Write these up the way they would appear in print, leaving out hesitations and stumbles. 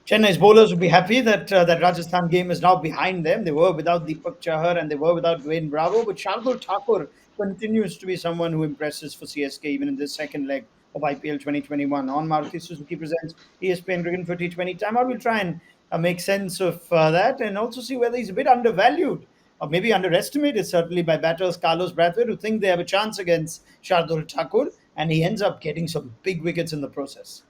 Chennai's bowlers would be happy that that Rajasthan game is now behind them. They were without Deepak Chahar and they were without Dwayne Bravo, but Shardul Thakur continues to be someone who impresses for CSK even in this second leg of IPL 2021. On Maruti Suzuki presents ESPN Cricket for T20 timeout. We'll try and make sense of that and also see whether he's a bit undervalued or maybe underestimated, certainly by batters Carlos Brathwaite, who think they have a chance against Shardul Thakur, and he ends up getting some big wickets in the process.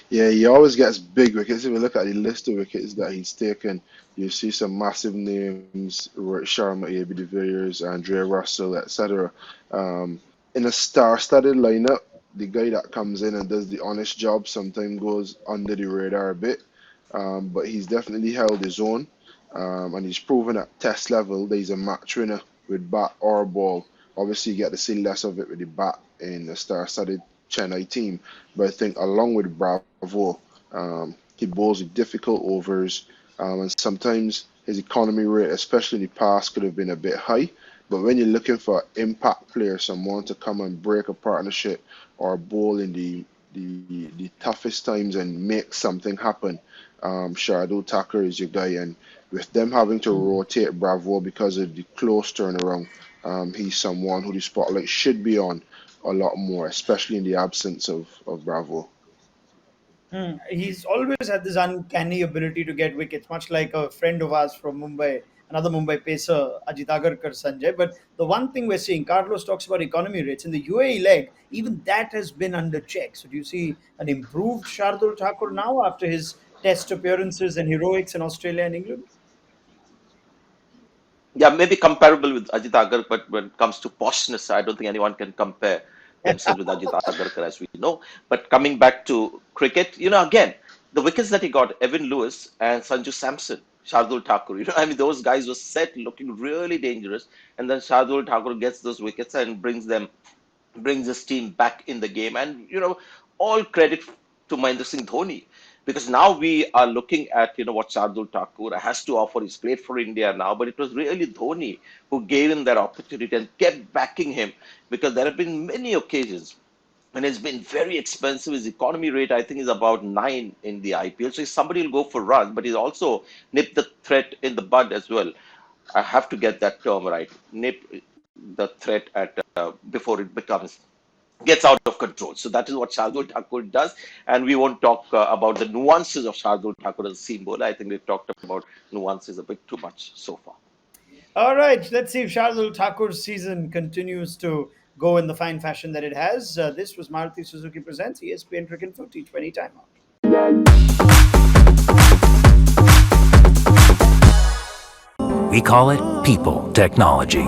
Yeah, he always gets big wickets. If you look at the list of wickets that he's taken, you see some massive names: Rohit Sharma, A.B. de Villiers, Andrea Russell, etc. In a star-studded lineup, the guy that comes in and does the honest job sometimes goes under the radar a bit, but he's definitely held his own, and he's proven at test level that he's a match winner with bat or ball. Obviously, you get to see less of it with the bat in the star-studded Chennai team, but I think along with Bravo, he bowls with difficult overs, and sometimes his economy rate, especially in the past, could have been a bit high. But when you're looking for impact players, someone to come and break a partnership or bowl in the toughest times and make something happen, Shardul Thakur is your guy. And with them having to rotate Bravo because of the close turnaround, he's someone who the spotlight should be on a lot more, especially in the absence of Bravo. He's always had this uncanny ability to get wickets, much like a friend of ours from Mumbai, another Mumbai pacer, Ajit Agarkar Sanjay. But the one thing we're seeing, Carlos talks about economy rates in the UAE leg, even that has been under check. So do you see an improved Shardul Thakur now after his test appearances and heroics in Australia and England? Yeah, maybe comparable with Ajit Agarkar, but when it comes to poshness, I don't think anyone can compare themselves with Ajit Agarkar, as we know. But coming back to cricket, again, the wickets that he got, Evan Lewis and Sanju Samson, Shardul Thakur, I mean, those guys were set looking really dangerous. And then Shardul Thakur gets those wickets and brings his team back in the game. And, all credit to Mahendra Singh Dhoni. Because now we are looking at, what Shardul Thakur has to offer. He's played for India now, but it was really Dhoni who gave him that opportunity and kept backing him because there have been many occasions and it's been very expensive. His economy rate, I think, is about 9 in the IPL. So somebody will go for runs, but he's also nipped the threat in the bud as well. I have to get that term right. Nip the threat at before it gets out of control. So that is what Shardul Thakur does. And we won't talk about the nuances of Shardul Thakur as a seam bowler. I think we've talked about nuances a bit too much so far. All right, let's see if Shardul Thakur's season continues to go in the fine fashion that it has. This was Maruti Suzuki Presents ESPN Cricket for T20 Timeout. We call it people technology.